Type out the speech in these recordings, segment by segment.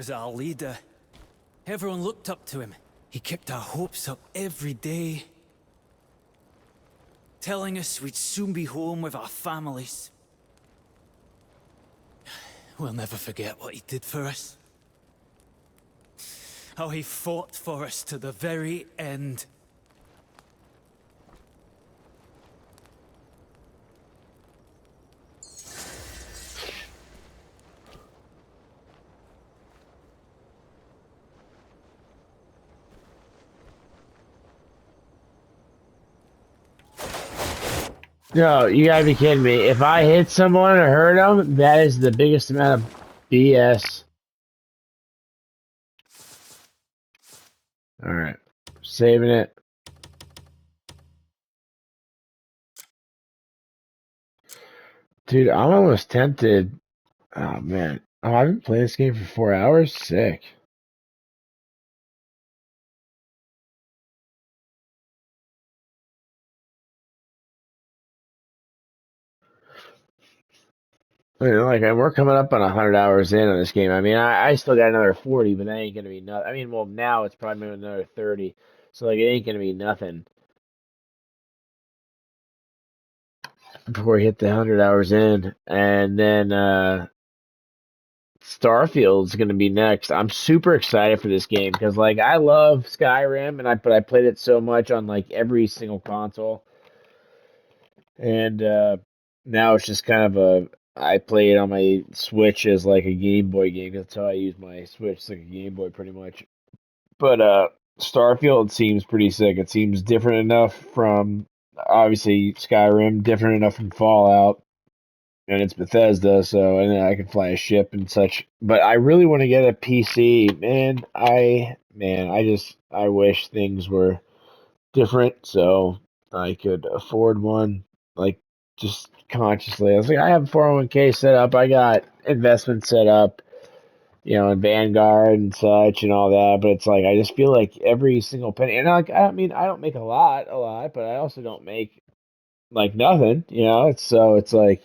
was our leader. Everyone looked up to him. He kept our hopes up every day, telling us we'd soon be home with our families. We'll never forget what he did for us. How he fought for us to the very end. No, you gotta be kidding me. If I hit someone or hurt them, that is the biggest amount of BS. Alright. Saving it. Dude, I'm almost tempted. Oh, man. Oh, I've been playing this game for 4 hours? Sick. I mean, like, we're coming up on 100 hours in on this game. I mean, I still got another 40, but that ain't gonna be nothing. I mean, well, now it's probably another 30. So, like, it ain't gonna be nothing before we hit the 100 hours in. And then, Starfield's gonna be next. I'm super excited for this game because like I love Skyrim but I played it so much on like every single console. And now it's just kind of a I play it on my Switch as like a Game Boy game. That's how I use my Switch, it's like a Game Boy pretty much. But Starfield seems pretty sick. It seems different enough from obviously Skyrim, different enough from Fallout, and it's Bethesda, so and then I can fly a ship and such. But I really want to get a PC, man. I wish things were different so I could afford one, like just consciously. I was like, I have 401k set up, I got investments set up, in Vanguard and such and all that. But it's like I just feel like every single penny, and like I mean, I don't make a lot, but I also don't make like nothing. It's like,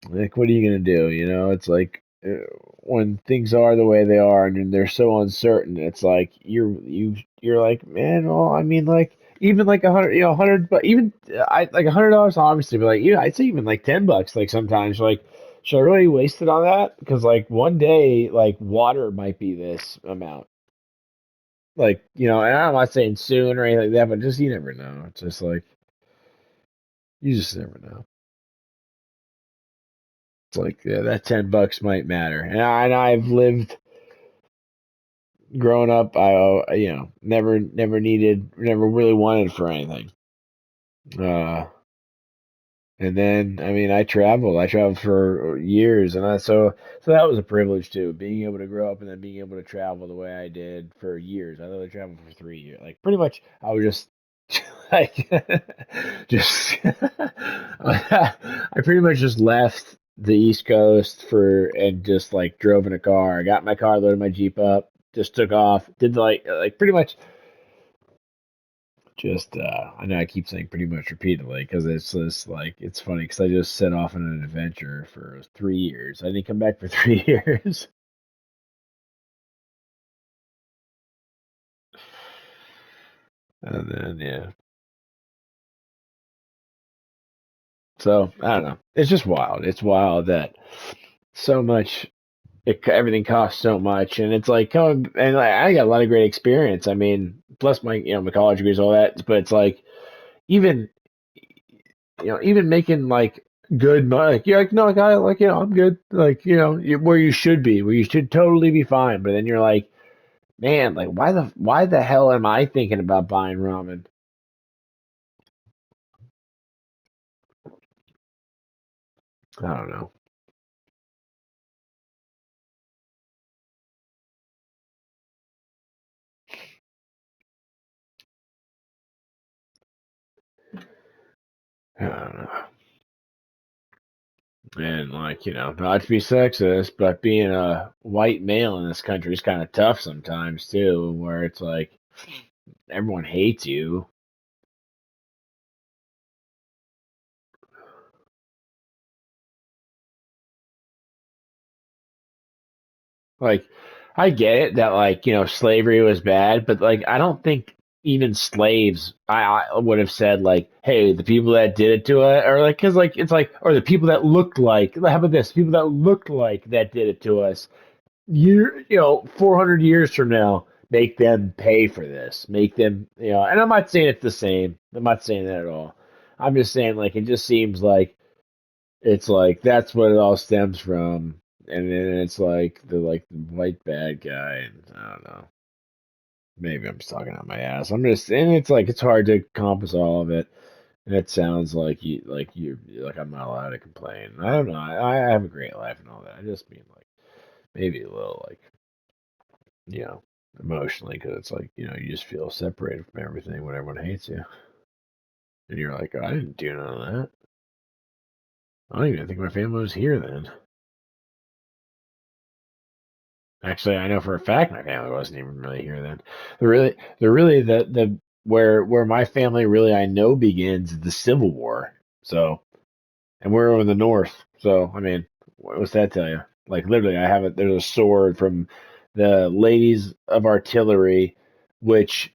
what are you gonna do? It's like when things are the way they are and they're so uncertain. It's like you're like, man. Well, I mean, like even like 100, 100, but even I like $100 obviously, but like I'd say even like $10. Like sometimes, like should I really waste it on that? Because like one day, like water might be this amount. Like and I'm not saying soon or anything like that, but just you never know. It's just like you just never know. It's like yeah, that $10 might matter, and I've lived growing up. Never really wanted for anything. Uh, and then I mean, I traveled for years, and so that was a privilege too, being able to grow up and then being able to travel the way I did for years. I literally traveled for 3 years, like pretty much. I was just like just I pretty much just left the East Coast and just like drove in a car. I got my car, loaded my Jeep up, just took off, did like pretty much just I know I keep saying pretty much repeatedly because it's just like it's funny because I just set off on an adventure for 3 years. I didn't come back for 3 years. And then yeah. So I don't know. It's just wild. It's wild that so much everything costs so much, and it's like coming and like, I got a lot of great experience. I mean, plus my my college degrees, all that. But it's like even even making like good money, like you're like no, like I like I'm good, like where you should be, where you should totally be fine. But then you're like, man, like why the hell am I thinking about buying ramen? I don't know. I don't know. And like, not to be sexist, but being a white male in this country is kind of tough sometimes too, where it's like everyone hates you. Like, I get it that like slavery was bad, but like I don't think even slaves I would have said like, hey, the people that did it to us, or like, because like it's like, or the people that looked like, how about this, people that looked like that did it to us. 400 years from now, make them pay for this. Make them, and I'm not saying it's the same. I'm not saying that at all. I'm just saying like it just seems like it's like that's what it all stems from, and then it's like the white bad guy, and I don't know. Maybe I'm just talking out my ass. And it's like it's hard to encompass all of it, and it sounds like you I'm not allowed to complain. I don't know. I have a great life and all that. I just mean like maybe a little like you know emotionally because it's like you just feel separated from everything when everyone hates you, and you're like, oh, I didn't do none of that. I don't even think my family was here then. Actually, I know for a fact my family wasn't even really here then. They're really the where my family really I know begins the Civil War. So, and we're in the North. So, I mean, what's that tell you? Like literally, I have it. There's a sword from the Ladies of Artillery, which,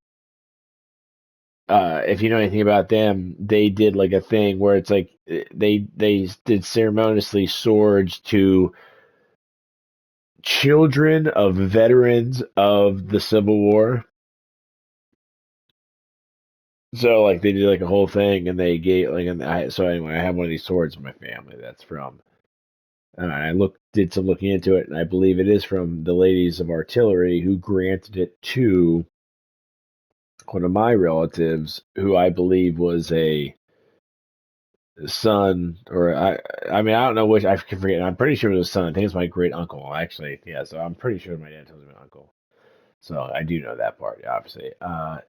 if you know anything about them, they did like a thing where it's like they did ceremoniously swords to children of veterans of the Civil War. So like they did like a whole thing, and they gave like, and so anyway, I have one of these swords in my family that's from. I did some looking into it, and I believe it is from the Ladies of Artillery who granted it to one of my relatives, who I believe was a son, or I mean I don't know which, I can forget. I'm pretty sure it was a son. I think it's my great uncle actually. Yeah, so I'm pretty sure my dad tells me my uncle. So I do know that part, obviously.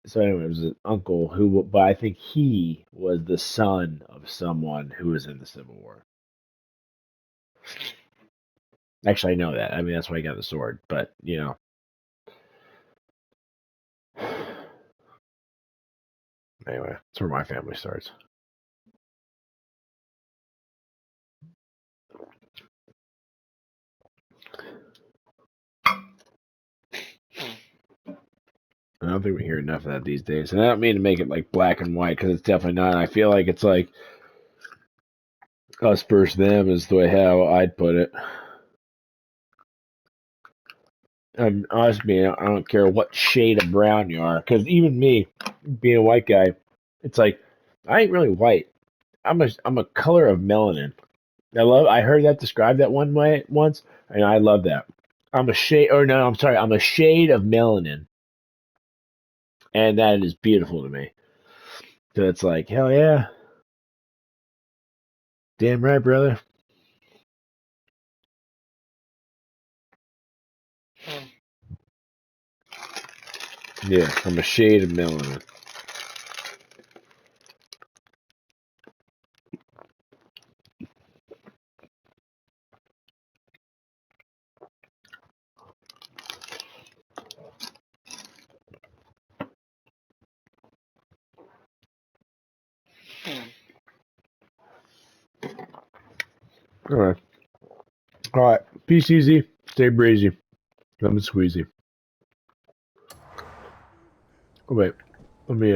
So anyway, it was an uncle who, but I think he was the son of someone who was in the Civil War. Actually, I know that. I mean, that's why he got the sword. But anyway, that's where my family starts. I don't think we hear enough of that these days. And I don't mean to make it like black and white because it's definitely not. I feel like it's like us versus them is the way how I'd put it. And honestly, I don't care what shade of brown you are, because even me, being a white guy, it's like I ain't really white. I'm a color of melanin. I heard that described that one way once, and I love that. I'm a shade, or no, I'm sorry, I'm a shade of melanin, and that is beautiful to me. So it's like, hell yeah, damn right, brother. Yeah, I'm a shade of melanin. All right, all right. Peace easy, stay breezy, lemon squeezy. Oh wait, let me